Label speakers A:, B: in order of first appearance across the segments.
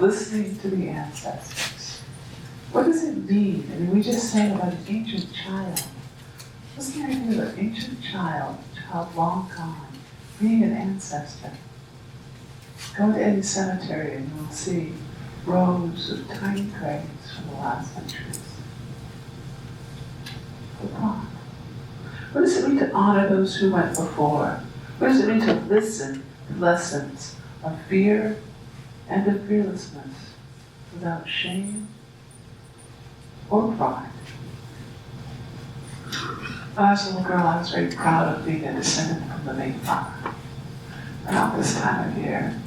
A: listening to the ancestors. What does it mean? I mean, we just said about an ancient child. What's the idea of an ancient child long gone, being an ancestor? Go to any cemetery and you'll see rows of tiny graves from the last centuries. What does it mean to honor those who went before? What does it mean to listen to lessons of fear and of fearlessness without shame or pride? When I was a little girl, I was very proud of being a descendant from the Mayflower. Around this time of year,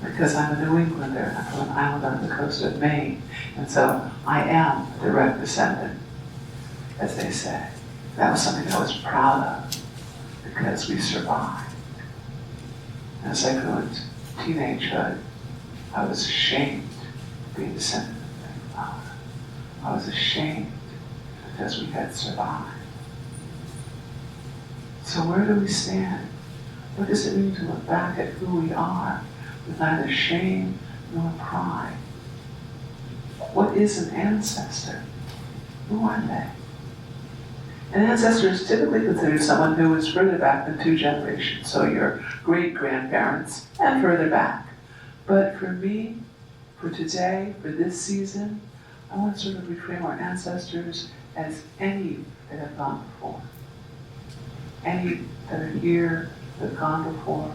A: because I'm a New Englander, I'm from an island on the coast of Maine, and so I am a direct descendant, as they say. That was something I was proud of, because we survived. As I grew into teenagehood, I was ashamed of being a descendant of the Mayflower. I was ashamed because we had survived. So where do we stand? What does it mean to look back at who we are with neither shame nor pride? What is an ancestor? Who are they? An ancestor is typically considered someone who is further back than 2 generations, so your great-grandparents and further back. But for me, for today, for this season, I want to sort of reframe our ancestors as any that have gone before. Any that are here, that have gone before,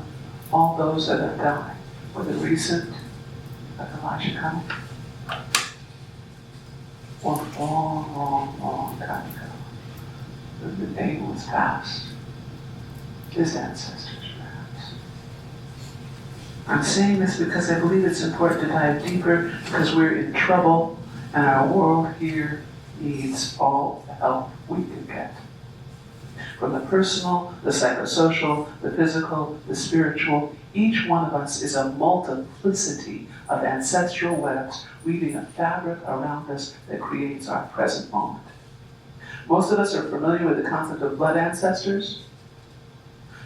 A: all those that have died, whether recent, like Elijah coming, or long, long, long time ago. The day was past. His ancestors, perhaps. I'm saying this because I believe it's important to dive deeper, because we're in trouble, and our world here needs all the help we can get. From the personal, the psychosocial, the physical, the spiritual, each one of us is a multiplicity of ancestral webs weaving a fabric around us that creates our present moment. Most of us are familiar with the concept of blood ancestors.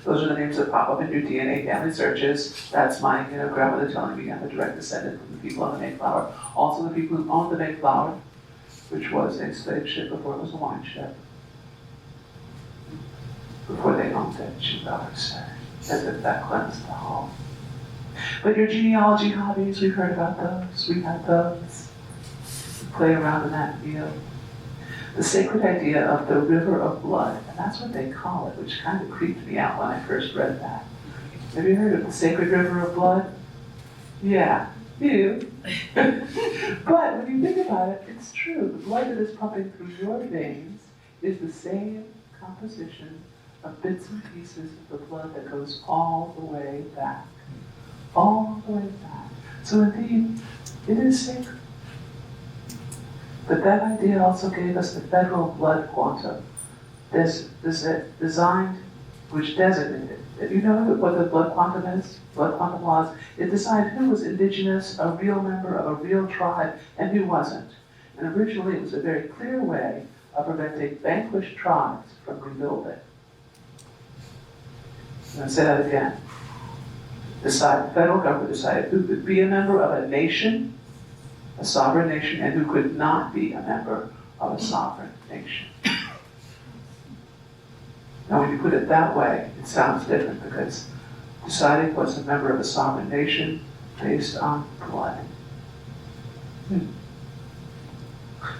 A: Those are the names that pop up in your DNA family searches. That's my grandmother telling me I'm a direct descendant from the people on the Mayflower. Also the people who owned the Mayflower, which was a slave ship before it was a wine ship. Before they owned it, she would always say, as if that cleansed the hull. But your genealogy hobbies, we've heard about those. We had those. We play around in that field. The sacred idea of the river of blood, and that's what they call it, which kind of creeped me out when I first read that. Have you heard of the sacred river of blood? Yeah, you. But when you think about it, it's true. The blood that is pumping through your veins is the same composition of bits and pieces of the blood that goes all the way back. All the way back. So indeed, it is sacred. But that idea also gave us the federal blood quantum. There's designed, which designated, you know what the blood quantum is? Blood quantum laws. It decided who was indigenous, a real member of a real tribe, and who wasn't. And originally it was a very clear way of preventing vanquished tribes from rebuilding. I'm going to say that again. The federal government decided who could be a member of a nation, a sovereign nation, and who could not be a member of a sovereign nation. Now, when you put it that way, it sounds different, because deciding what's a member of a sovereign nation based on blood.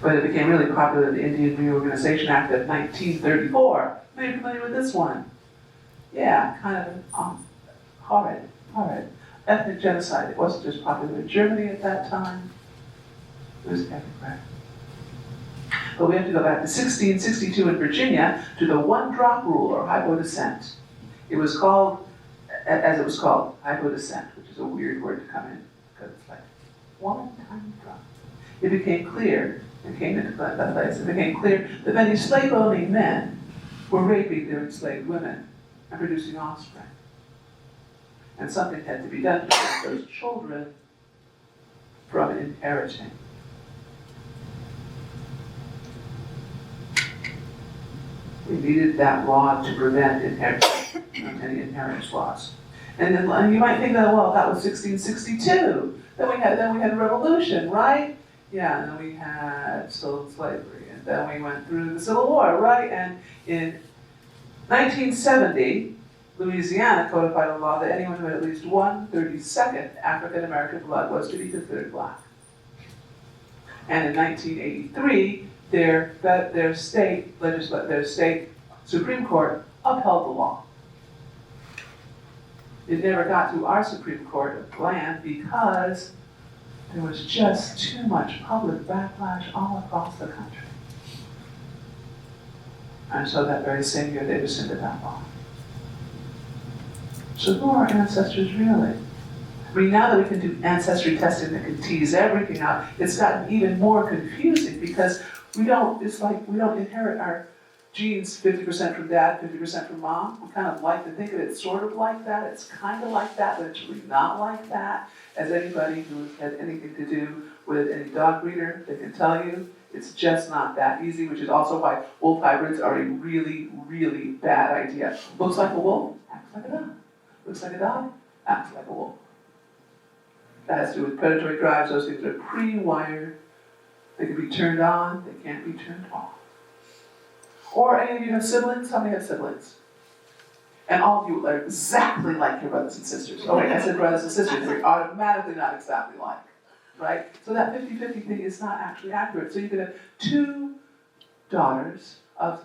A: But it became really popular in the Indian Reorganization Act of 1934. Are you familiar with this one? Yeah, kind of horrid. Ethnic genocide. It wasn't just popular in Germany at that time. It was everywhere. But we have to go back to 1662 in Virginia to the one-drop rule, or hypodescent. It was called, as it was called, hypodescent, which is a weird word to come in, because it's like one tiny drop. It became clear, it came into that place, it became clear that many slave-owning men were raping their enslaved women and producing offspring. And something had to be done to prevent those children from inheriting. We needed that law to prevent inheritance, any inheritance laws. And then and you might think that, well, that was 1662. Then we had revolution, right? Yeah, and then we had still slavery, and then we went through the Civil War, right? And in 1970, Louisiana codified a law that anyone who had at least 1/32 African American blood was to be considered black. And in 1983, their state Supreme Court upheld the law. It never got to our Supreme Court of land because there was just too much public backlash all across the country. And so that very same year they rescinded that law. So who are our ancestors really? I mean, now that we can do ancestry testing that can tease everything out, it's gotten even more confusing because we don't inherit our genes 50% from dad, 50% from mom. We kind of like to think of it sort of like that. It's kind of like that, but it's really not like that. As anybody who's had anything to do with any dog breeder, they can tell you, it's just not that easy, which is also why wolf hybrids are a really, really bad idea. Looks like a wolf, acts like a dog. Looks like a dog, acts like a wolf. That has to do with predatory drives. Those things are pre-wired. They can be turned on, they can't be turned off. Or any of you have siblings? How many have siblings? And all of you are exactly like your brothers and sisters. Oh wait, I said brothers and sisters. They're automatically not exactly like, right? So that 50-50 thing is not actually accurate. So you could have two daughters of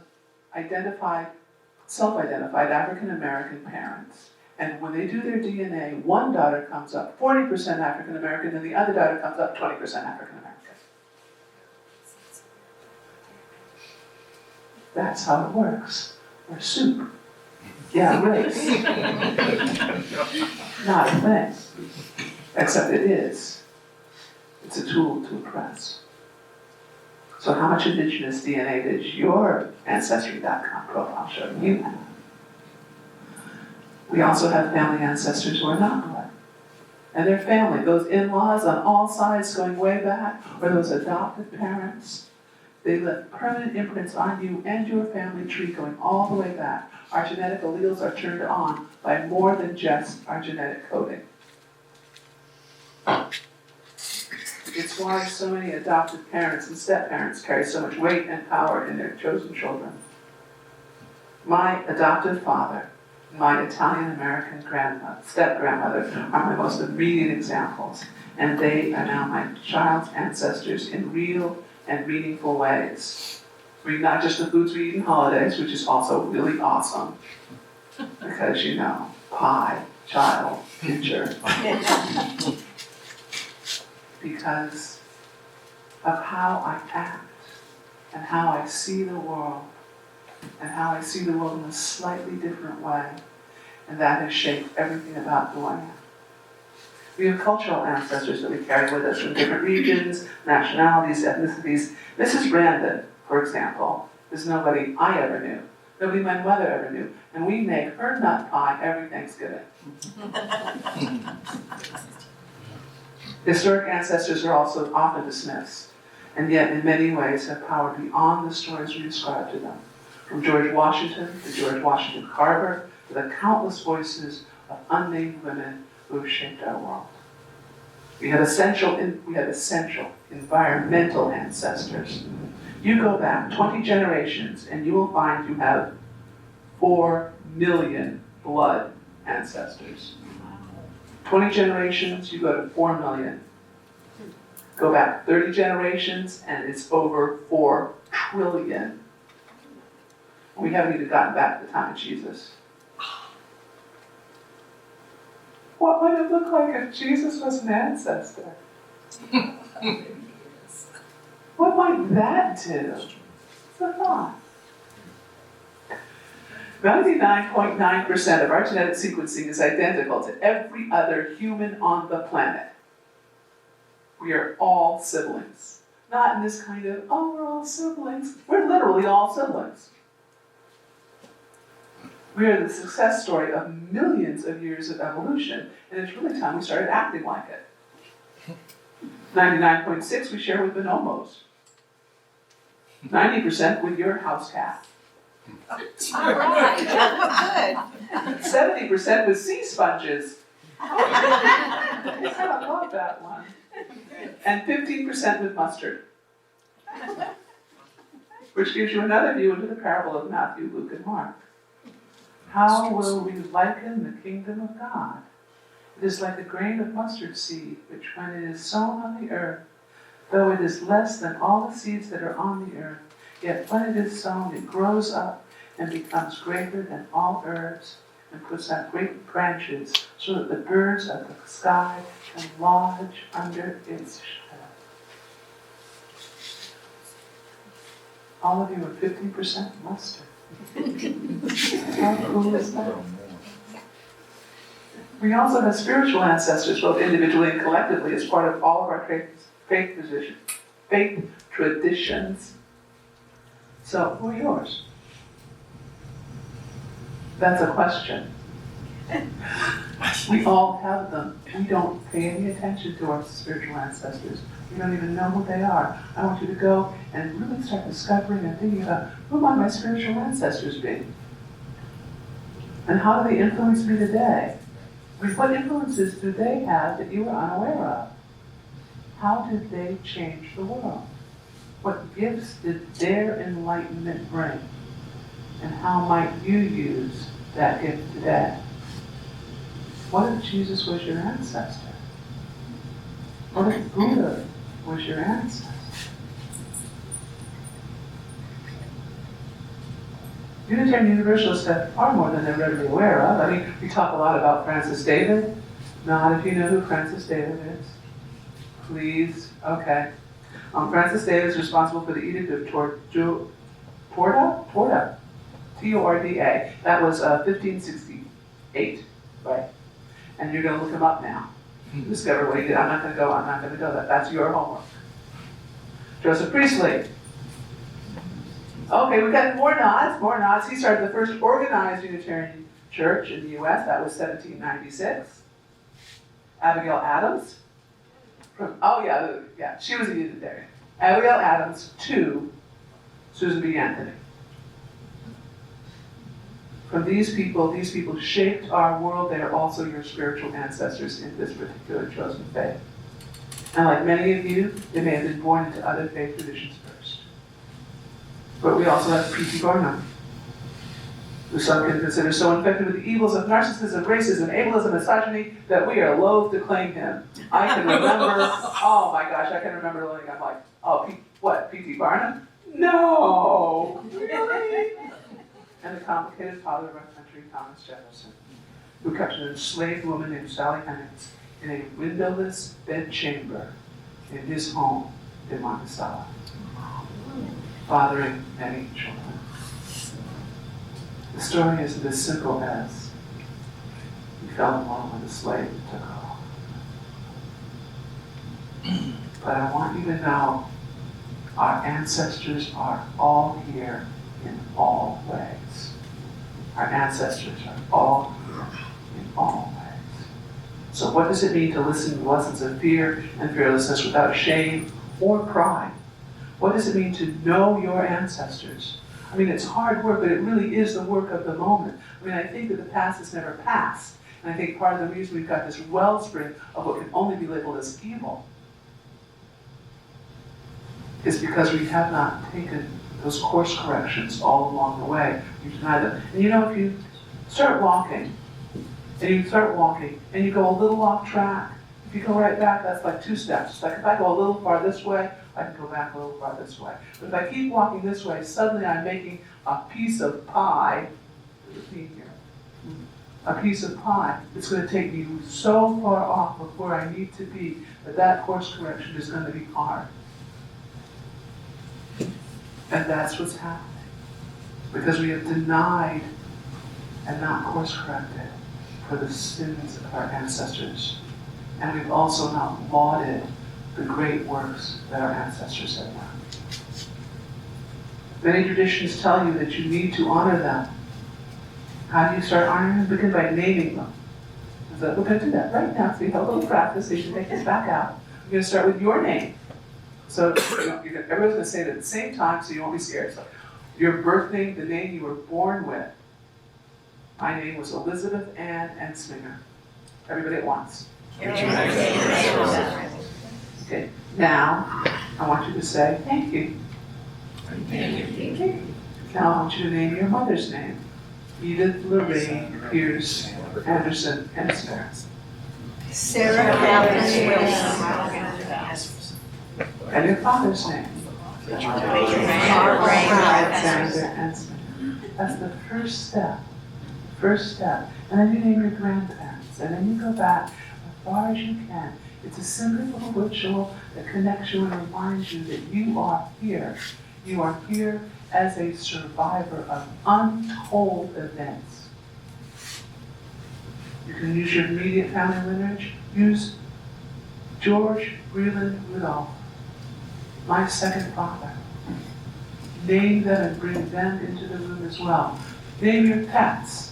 A: self-identified African-American parents. And when they do their DNA, one daughter comes up 40% African-American and the other daughter comes up 20% African-American. That's how it works. Or soup. Yeah, race. Not a thing. Except it is. It's a tool to oppress. So how much indigenous DNA does your Ancestry.com profile show you have? We also have family ancestors who are not blood. And their family, those in-laws on all sides going way back, or those adopted parents, they left permanent imprints on you and your family tree going all the way back. Our genetic alleles are turned on by more than just our genetic coding. It's why so many adopted parents and step-parents carry so much weight and power in their chosen children. My adoptive father, my Italian-American step-grandmother are my most immediate examples, and they are now my child's ancestors in real and meaningful ways. I mean, not just the foods we eat in holidays, which is also really awesome, because, you know, pie, child, future. Because of how I act, and how I see the world, and how I see the world in a slightly different way, and that has shaped everything about who I am. We have cultural ancestors that we carry with us from different regions, nationalities, ethnicities. Mrs. Brandon, for example, is nobody I ever knew. Nobody my mother ever knew. And we make her nut pie every Thanksgiving. Historic ancestors are also often dismissed, and yet in many ways have power beyond the stories we ascribe to them. From George Washington to George Washington Carver, to the countless voices of unnamed women who have shaped our world. We have essential environmental ancestors. You go back 20 generations and you will find you have 4 million blood ancestors. 20 generations, you go to 4 million. Go back 30 generations and it's over 4 trillion. We haven't even gotten back to the time of Jesus. What would it look like if Jesus was an ancestor? What might that do? It's a thought. 99.9% of our genetic sequencing is identical to every other human on the planet. We are all siblings. Not in this kind of, oh, we're all siblings. We're literally all siblings. We are the success story of millions of years of evolution, and it's really time we started acting like it. 99.6% we share with bonobos. 90% with your house cat.
B: All right, good.
A: 70% with sea sponges. I love that one. And 15% with mustard. Which gives you another view into the parable of Matthew, Luke, and Mark. How will we liken the kingdom of God? It is like a grain of mustard seed, which when it is sown on the earth, though it is less than all the seeds that are on the earth, yet when it is sown, it grows up and becomes greater than all herbs, and puts out great branches, so that the birds of the sky can lodge under its shadow. All of you are 50% mustard. How cool is that? We also have spiritual ancestors, both individually and collectively, as part of all of our faith traditions. So, who are yours? That's a question. We all have them. We don't pay any attention to our spiritual ancestors. We don't even know who they are. I want you to go and really start discovering and thinking about, who might my spiritual ancestors be? And how do they influence me today? What influences do they have that you are unaware of? How did they change the world? What gifts did their enlightenment bring? And how might you use that gift today? What if Jesus was your ancestor? What if Buddha was your ancestor? Unitarian Universalists have far more than they're readily aware of. I mean, we talk a lot about Francis David. Not if you know who Francis David is. Please, okay. Francis David is responsible for the Edict of Torda? T-O-R-D-A. That was 1568, right? And you're going to look him up now. Discover what he did. I'm not going to go. That's your homework. Joseph Priestley. Okay, we've got more nods. He started the first organized Unitarian church in the U.S. That was 1796. Abigail Adams. She was a Unitarian. Abigail Adams to Susan B. Anthony. From these people shaped our world. They are also your spiritual ancestors in this particular chosen faith. And like many of you, they may have been born into other faith traditions first. But we also have P.T. Barnum, who some can consider so infected with the evils of narcissism, racism, ableism, misogyny, that we are loath to claim him. I can remember learning, I'm like, P.T. Barnum? No! Really? And the complicated father of our country, Thomas Jefferson, who kept an enslaved woman named Sally Hemings in a windowless bedchamber in his home in Monticello, fathering many children. The story isn't as simple as he fell in love with a slave and took her off. But I want you to know our ancestors are all here in all ways. Our ancestors are all here in all ways. So what does it mean to listen to lessons of fear and fearlessness without shame or pride? What does it mean to know your ancestors? I mean, it's hard work, but it really is the work of the moment. I mean, I think that the past is never past. And I think part of the reason we've got this wellspring of what can only be labeled as evil is because we have not taken those course corrections all along the way. You deny them. And you know, if you start walking, and you go a little off track, if you go right back, that's like 2 steps. It's like if I go a little far this way, I can go back a little far this way. But if I keep walking this way, suddenly I'm making a piece of pie, there's a theme here, a piece of pie that's going to take me so far off of where I need to be that course correction is going to be hard. And that's what's happening. Because we have denied and not course corrected for the sins of our ancestors. And we've also not lauded the great works that our ancestors have done. Many traditions tell you that you need to honor them. How do you start honoring them? Begin by naming them. So we're going to do that right now. So you have a little practice. So you should take this back out. You're going to start with your name. So everyone's going to say it at the same time, so you won't be scared. So, Your birth name, the name you were born with. My name was Elizabeth Ann Ensminger. Everybody at once. Okay, now I want you to say thank you.
B: Thank you.
A: Now I want you to name your mother's name. Edith Lorraine Pierce Anderson Ensminger.
B: Sarah Catherine
A: And your father's name. Alexander Ensminger. That's the first step. First step. And then you name your grandparents. And then you go back as far as you can. It's a simple little ritual that connects you and reminds you that you are here. You are here as a survivor of untold events. You can use your immediate family lineage. Use George Breland Rudolph, my second father. Name them and bring them into the room as well. Name your pets.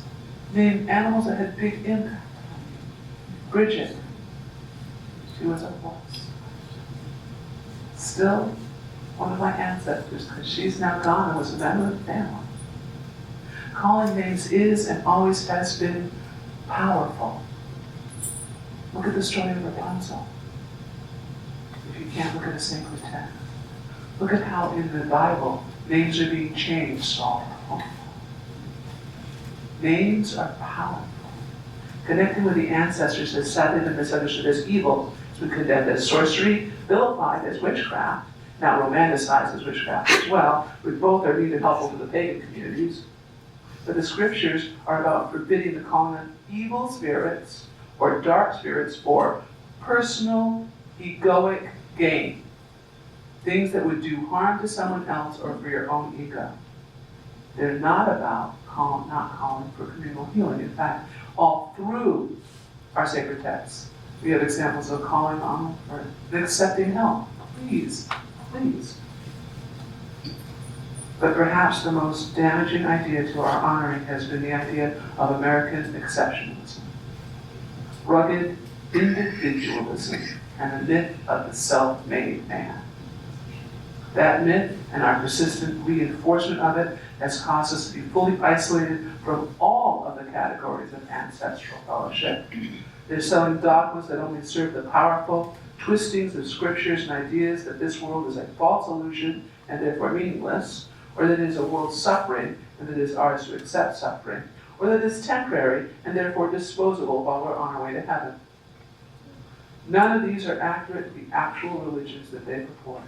A: Name animals that had big impact on you. Bridget, she was a horse. Still one of my ancestors, because she's now gone and was a member of the family. Calling names is and always has been powerful. Look at the story of Rapunzel. If you can't, look at a sacred text. Look at how in the Bible names are being changed so often. Names are powerful. Connecting with the ancestors has sadly been misunderstood as evil. It's been condemned as sorcery, vilified as witchcraft, now romanticized as witchcraft as well, which both are neither helpful to the pagan communities. But the scriptures are about forbidding the calling of evil spirits or dark spirits for personal, egoic gain. Things that would do harm to someone else or for your own ego. They're not about not calling for communal healing. In fact, all through our sacred texts, we have examples of calling on for accepting help. Please, please. But perhaps the most damaging idea to our honoring has been the idea of American exceptionalism. Rugged individualism and the myth of the self-made man. That myth and our persistent reinforcement of it has caused us to be fully isolated from all of the categories of ancestral fellowship. They're selling dogmas that only serve the powerful, twistings of scriptures and ideas that this world is a false illusion and therefore meaningless, or that it is a world suffering and that it is ours to accept suffering, or that it is temporary and therefore disposable while we're on our way to heaven. None of these are accurate to the actual religions that they purport.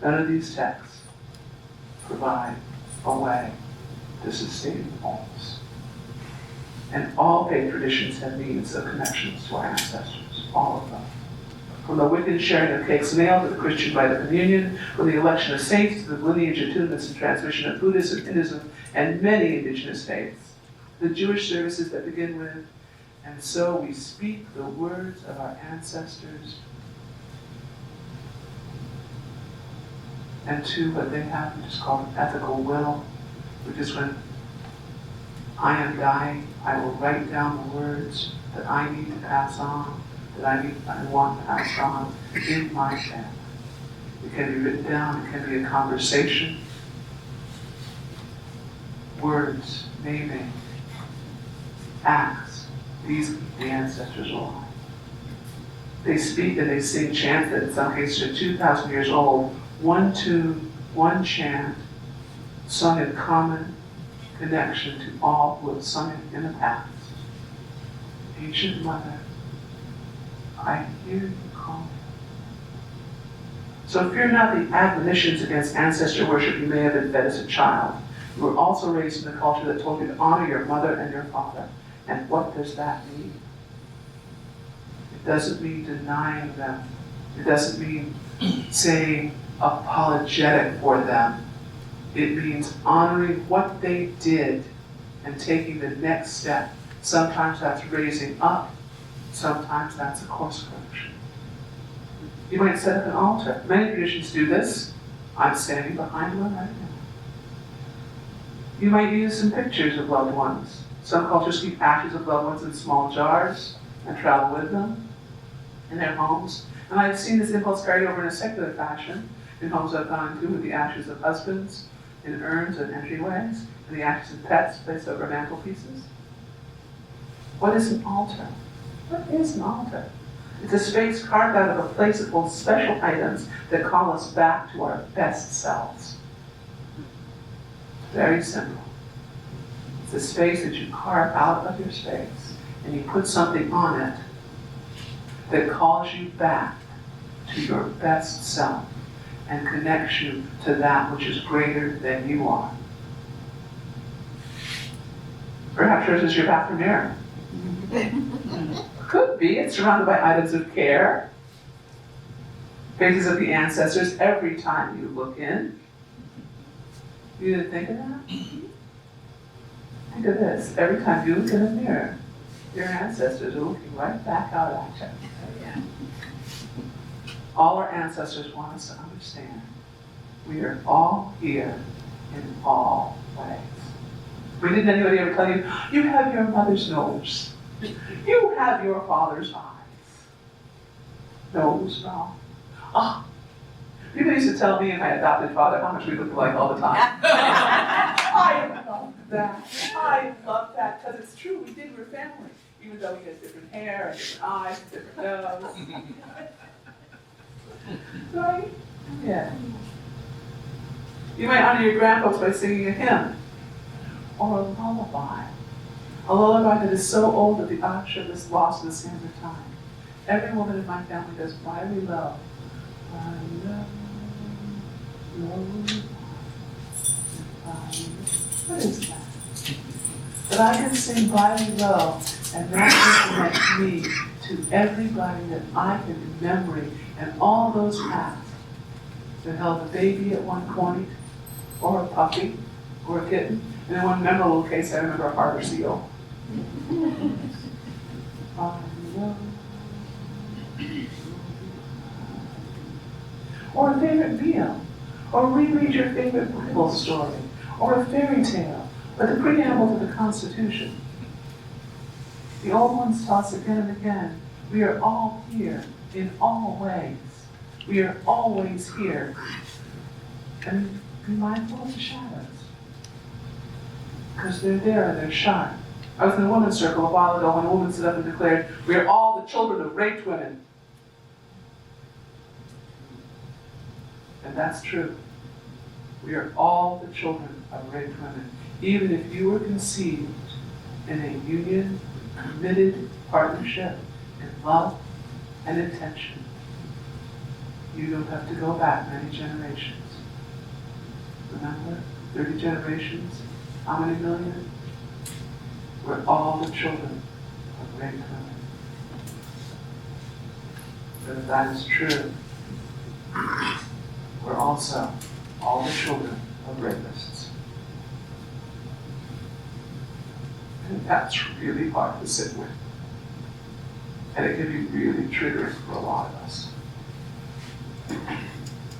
A: None of these texts provide a way to sustain homes. And all faith traditions have means of connections to our ancestors, all of them. From the Wiccan sharing of cakes and ale to the Christian rite of communion, from the election of saints to the lineage attunements and transmission of Buddhism, Hinduism, and many indigenous faiths. The Jewish services that begin with, and so we speak the words of our ancestors, and to what they have, which is called ethical will, which is when I am dying, I will write down the words that I need to pass on, that I want to pass on in my death. It can be written down, it can be a conversation, words, naming, acts. These keep the ancestors alive. They speak and they sing chants that in some cases are 2,000 years old. One tune, one chant, sung in common connection to all who have sung it in the past. Ancient Mother, I hear you calling. So fear not the admonitions against ancestor worship you may have been fed as a child. You were also raised in a culture that told you to honor your mother and your father. And what does that mean? It doesn't mean denying them. It doesn't mean saying apologetic for them. It means honoring what they did and taking the next step. Sometimes that's raising up. Sometimes that's a course correction. You might set up an altar. Many traditions do this. I'm standing behind one right now. You might use some pictures of loved ones. Some cultures keep ashes of loved ones in small jars and travel with them in their homes. And I've seen this impulse carried over in a secular fashion in homes I've gone into with the ashes of husbands in urns and entryways, and the ashes of pets placed over mantelpieces? What is an altar? What is an altar? It's a space carved out of a place that holds special items that call us back to our best selves. Very simple. It's a space that you carve out of your space, and you put something on it that calls you back to your best self and connects you to that which is greater than you are. Perhaps yours is your bathroom mirror. Could be. It's surrounded by items of care, faces of the ancestors every time you look in. You didn't think of that? Think of this. Every time you look in a mirror, your ancestors are looking right back out at you.
B: Yeah.
A: All our ancestors want us to understand we are all here in all ways. Didn't anybody ever tell you, you have your mother's nose, you have your father's eyes? Nose, wrong. Oh, people used to tell me and my adopted father how much we looked alike all the time. I love that. I love that because it's true. We did. We're family, even though we had different hair, and different eyes, and different nose. Right? Yeah. You might honor your grandfolks by singing a hymn or a lullaby. A lullaby that is so old that the octave is lost in the sands of time. Every woman in my family does Brotherly Love. Brotherly love, love. What is that? But I can sing Brotherly Love, and that can connect me to everybody that I can remember, and all those paths that held a baby at one point, or a puppy, or a kitten. And in one memorable case, I remember a harbor seal. Or a favorite meal, or reread your favorite Bible story, or a fairy tale, or the preamble to the Constitution. The old ones tell us again and again, we are all here in all ways. We are always here. And be mindful of the shadows. Because they're there and they're sharp. I was in a women's circle a while ago when a woman stood up and declared, we are all the children of raped women. And that's true. We are all the children of raped women. Even if you were conceived in a union, committed partnership, in love and intention, you don't have to go back many generations. Remember, 30 generations, how many million? We're all the children of raped women. But if that is true, we're also all the children of rapists. And that's really hard to sit with. And it can be really triggering for a lot of us.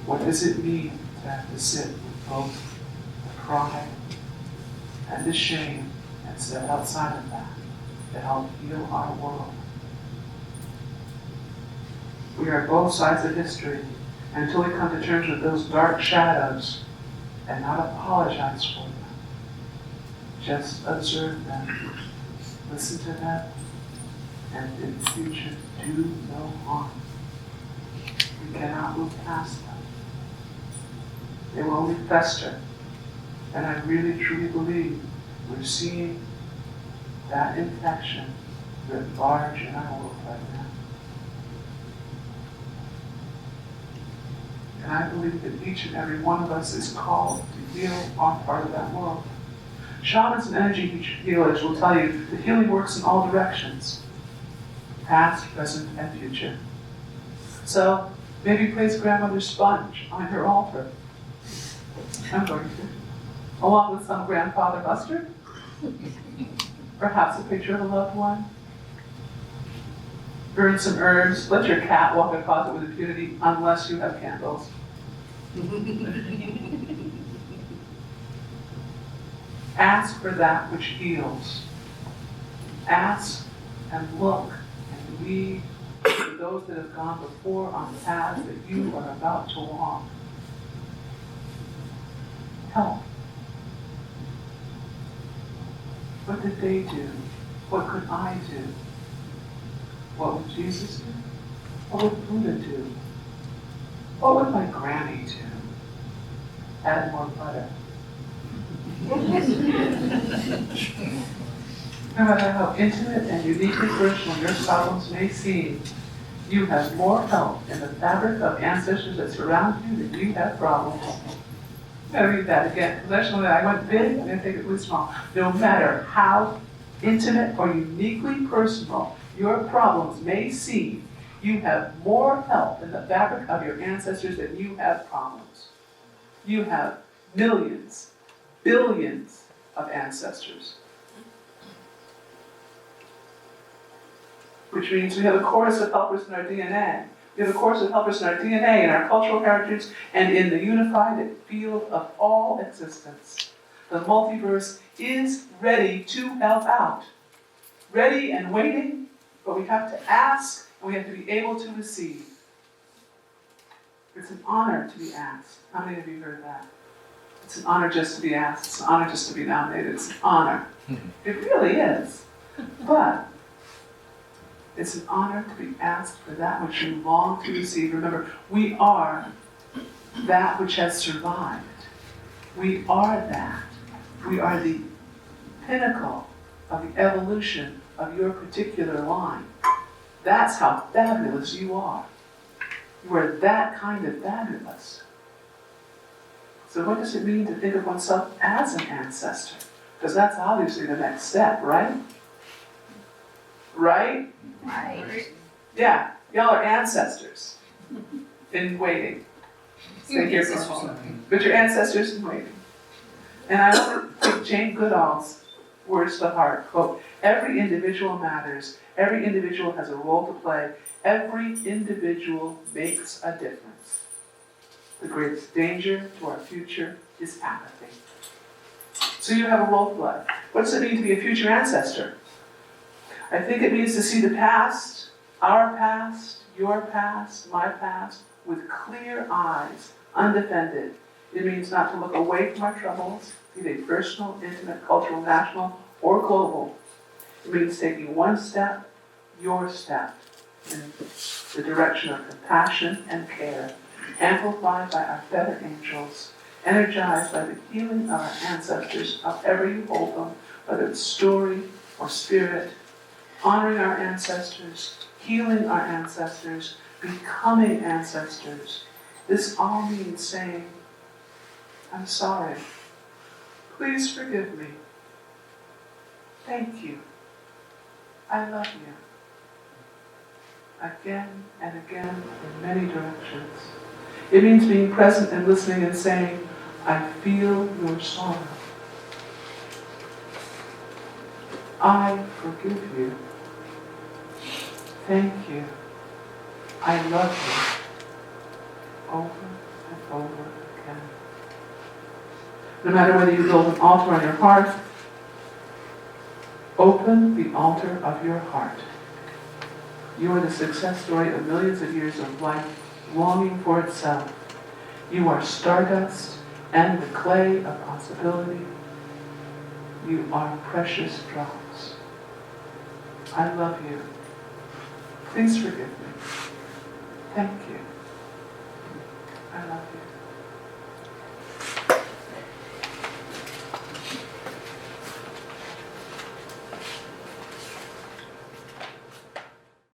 A: What does it mean to have to sit with both the pride and the shame and step outside of that to help heal our world? We are both sides of history, and until we come to terms with those dark shadows and not apologize for them, just observe them, listen to them, and in the future do no harm. We cannot move past them. They will only fester. And I really truly believe we're seeing that infection writ large in our world right now. And I believe that each and every one of us is called to heal our part of that world. Shamans and energy healers will tell you that healing works in all directions, past, present, and future. So maybe place grandmother's sponge on her altar. I'm going to. Along with some grandfather mustard. Perhaps a picture of a loved one. Burn some herbs. Let your cat walk a closet with impunity unless you have candles. Ask for that which heals. Ask and look and lead for those that have gone before on paths that you are about to walk. Help What did they do? What could I do? What would Jesus do? What would Buddha do? What would my granny do? Add more butter. No matter how intimate and uniquely personal your problems may seem, you have more help in the fabric of ancestors that surround you than you have problems. I'm going to read that again, because actually I went big, I'm going to take it really small. No matter how intimate or uniquely personal your problems may seem, you have more help in the fabric of your ancestors than you have problems. You have millions, billions of ancestors. Which means we have a chorus of helpers in our DNA. We have a chorus of helpers in our DNA, in our cultural heritage, and in the unified field of all existence. The multiverse is ready to help out. Ready and waiting, but we have to ask and we have to be able to receive. It's an honor to be asked. How many of you heard that? It's an honor just to be asked. It's an honor just to be nominated. It's an honor. It really is. But it's an honor to be asked for that which you long to receive. Remember, we are that which has survived. We are that. We are the pinnacle of the evolution of your particular line. That's how fabulous you are. You are that kind of fabulous. So what does it mean to think of oneself as an ancestor? Because that's obviously the next step, right? Right?
B: Right.
A: Yeah, y'all are ancestors in waiting. Stay here for a moment. But your ancestors in waiting. And I want to take Jane Goodall's words to heart. Quote, every individual matters. Every individual has a role to play. Every individual makes a difference. The greatest danger to our future is apathy. So you have a role to play. What does it mean to be a future ancestor? I think it means to see the past, our past, your past, my past, with clear eyes, undefended. It means not to look away from our troubles, be they personal, intimate, cultural, national, or global. It means taking one step, your step, in the direction of compassion and care, amplified by our feathered angels, energized by the healing of our ancestors, however you hold them, whether it's story or spirit, honoring our ancestors, healing our ancestors, becoming ancestors. This all means saying, I'm sorry. Please forgive me. Thank you. I love you. Again and again in many directions. It means being present and listening and saying, I feel your sorrow. I forgive you. Thank you. I love you. Over and over again. No matter whether you build an altar on your hearth, open the altar of your heart. You are the success story of millions of years of life longing for itself. You are stardust and the clay of possibility. You are precious drops. I love you. Please forgive me. Thank you. I love you.